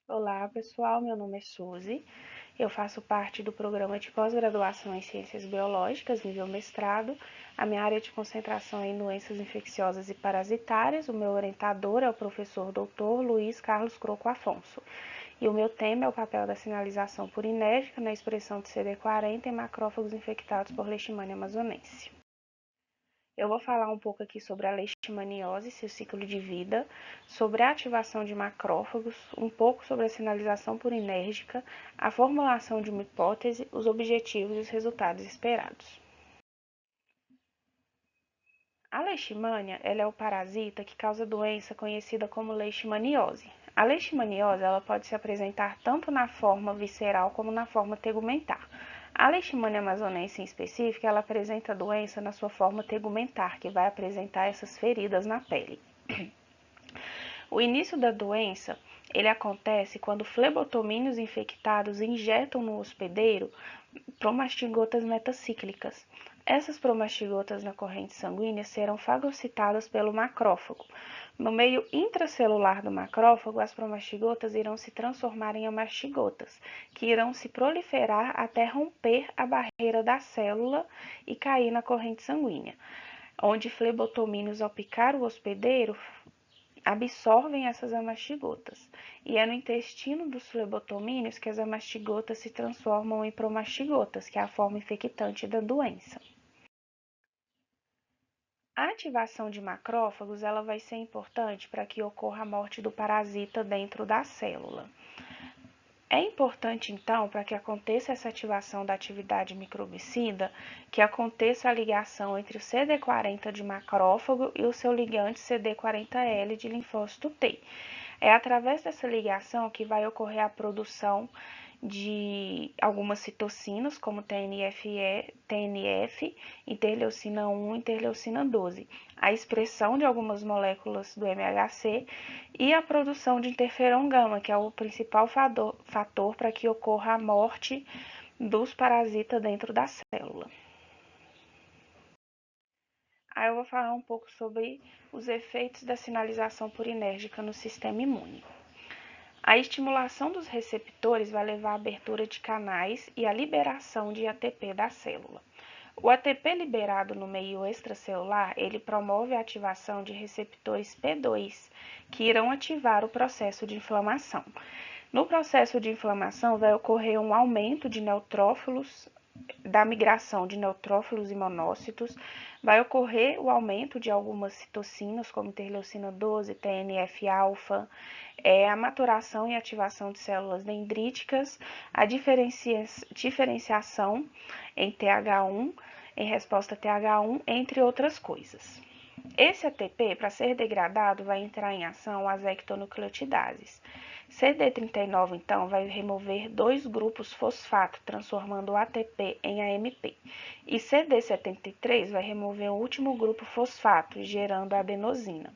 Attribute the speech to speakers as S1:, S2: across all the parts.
S1: Olá, pessoal. Meu nome é Suzy. Eu faço parte do programa de pós-graduação em Ciências Biológicas, nível mestrado. A minha área de concentração é em doenças infecciosas e parasitárias. O meu orientador é o professor Dr. Luiz Carlos Croco Afonso. E o meu tema é o papel da sinalização purinérgica na expressão de CD40 em macrófagos infectados por Leishmania amazonense. Eu vou falar um pouco aqui sobre a leishmaniose, seu ciclo de vida, sobre a ativação de macrófagos, um pouco sobre a sinalização purinérgica, a formulação de uma hipótese, os objetivos e os resultados esperados. A leishmania, ela é o parasita que causa doença conhecida como leishmaniose. A leishmaniose, ela pode se apresentar tanto na forma visceral como na forma tegumentar. A leishmania amazonense em específico, ela apresenta a doença na sua forma tegumentar, que vai apresentar essas feridas na pele. O início da doença, ele acontece quando flebotomínios infectados injetam no hospedeiro promastigotas metacíclicas. Essas promastigotas na corrente sanguínea serão fagocitadas pelo macrófago. No meio intracelular do macrófago, as promastigotas irão se transformar em amastigotas, que irão se proliferar até romper a barreira da célula e cair na corrente sanguínea, onde flebotomínios, ao picar o hospedeiro, absorvem essas amastigotas. E é no intestino dos flebotomínios que as amastigotas se transformam em promastigotas, que é a forma infectante da doença. A ativação de macrófagos ela vai ser importante para que ocorra a morte do parasita dentro da célula. É importante, então, para que aconteça essa ativação da atividade microbicida, que aconteça a ligação entre o CD40 de macrófago e o seu ligante CD40L de linfócito T. É através dessa ligação que vai ocorrer a produção de algumas citocinas, como TNF, interleucina 1 e interleucina 12, a expressão de algumas moléculas do MHC e a produção de interferon gama, que é o principal fator para que ocorra a morte dos parasitas dentro da célula. Aí eu vou falar um pouco sobre os efeitos da sinalização purinérgica no sistema imune. A estimulação dos receptores vai levar à abertura de canais e à liberação de ATP da célula. O ATP liberado no meio extracelular, ele promove a ativação de receptores P2, que irão ativar o processo de inflamação. No processo de inflamação, vai ocorrer um aumento de neutrófilos, da migração de neutrófilos e monócitos, vai ocorrer o aumento de algumas citocinas, como interleucina 12, TNF-alfa, a maturação e ativação de células dendríticas, a diferenciação em TH1, em resposta a TH1, entre outras coisas. Esse ATP, para ser degradado, vai entrar em ação as ectonucleotidases. CD39, então, vai remover dois grupos fosfato, transformando o ATP em AMP. E CD73 vai remover o último grupo fosfato, gerando a adenosina.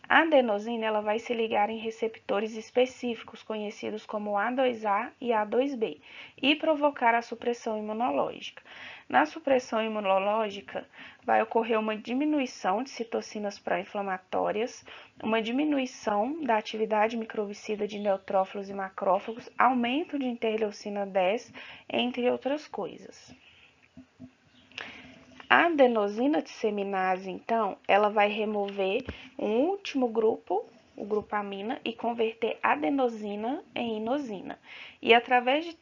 S1: A adenosina ela vai se ligar em receptores específicos, conhecidos como A2A e A2B, e provocar a supressão imunológica. Na supressão imunológica, vai ocorrer uma diminuição de citocinas pró-inflamatórias, uma diminuição da atividade microbicida de neutrófilos e macrófagos, aumento de interleucina 10, entre outras coisas. A adenosina disseminase, então, ela vai remover um último grupo, o grupo amina, e converter adenosina em inosina. E através de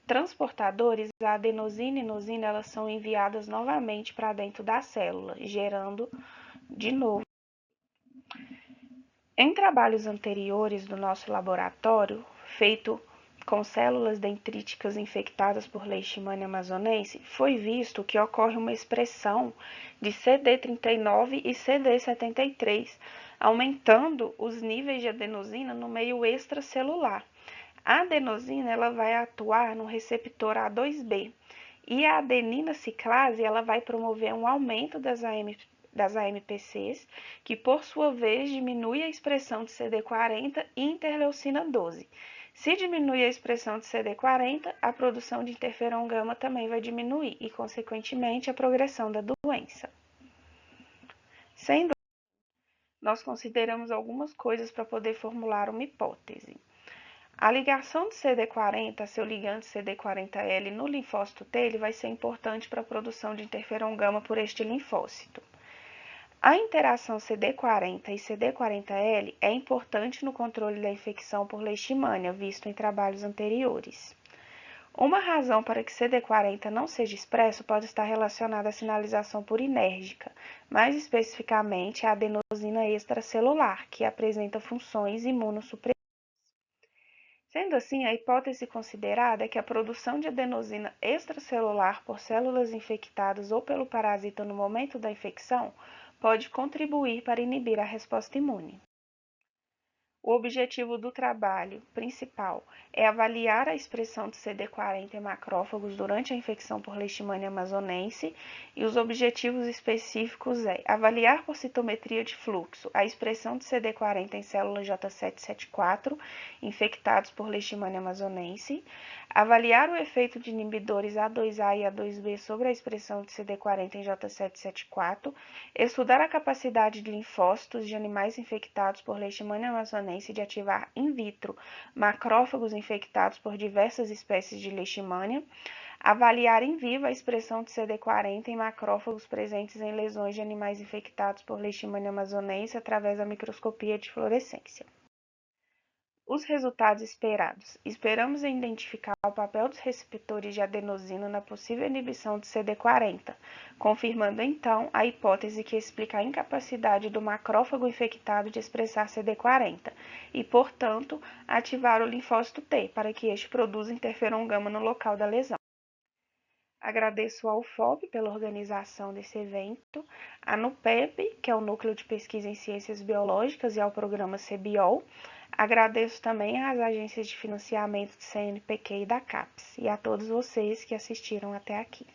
S1: transportadores, a adenosina e inosina elas são enviadas novamente para dentro da célula, gerando de novo. Em trabalhos anteriores do nosso laboratório, feito com células dendríticas infectadas por Leishmania amazonense, foi visto que ocorre uma expressão de CD39 e CD73, aumentando os níveis de adenosina no meio extracelular. A adenosina ela vai atuar no receptor A2B e a adenina ciclase ela vai promover um aumento das AMPCs, que por sua vez diminui a expressão de CD40 e interleucina 12. Se diminui a expressão de CD40, a produção de interferon gama também vai diminuir e, consequentemente, a progressão da doença. Sendo nós consideramos algumas coisas para poder formular uma hipótese. A ligação do CD40 a seu ligante CD40L no linfócito T ele vai ser importante para a produção de interferon gama por este linfócito. A interação CD40 e CD40L é importante no controle da infecção por leishmania, visto em trabalhos anteriores. Uma razão para que CD40 não seja expresso pode estar relacionada à sinalização purinérgica, mais especificamente à adenosina extracelular, que apresenta funções imunossupressivas. Sendo assim, a hipótese considerada é que a produção de adenosina extracelular por células infectadas ou pelo parasita no momento da infecção pode contribuir para inibir a resposta imune. O objetivo do trabalho principal é avaliar a expressão de CD40 em macrófagos durante a infecção por leishmania amazonense e os objetivos específicos é avaliar por citometria de fluxo a expressão de CD40 em células J774 infectados por leishmania amazonense, avaliar o efeito de inibidores A2A e A2B sobre a expressão de CD40 em J774, estudar a capacidade de linfócitos de animais infectados por leishmania amazonense de ativar in vitro macrófagos infectados por diversas espécies de leishmania, avaliar em vivo a expressão de CD40 em macrófagos presentes em lesões de animais infectados por leishmania amazonense através da microscopia de fluorescência. Os resultados esperados. Esperamos identificar o papel dos receptores de adenosina na possível inibição de CD40, confirmando então a hipótese que explica a incapacidade do macrófago infectado de expressar CD40 e, portanto, ativar o linfócito T para que este produza interferon gama no local da lesão. Agradeço ao UFOP pela organização desse evento, a NUPEB, que é o Núcleo de Pesquisa em Ciências Biológicas, e ao programa CBIOL. Agradeço também às agências de financiamento do CNPq e da CAPES, e a todos vocês que assistiram até aqui.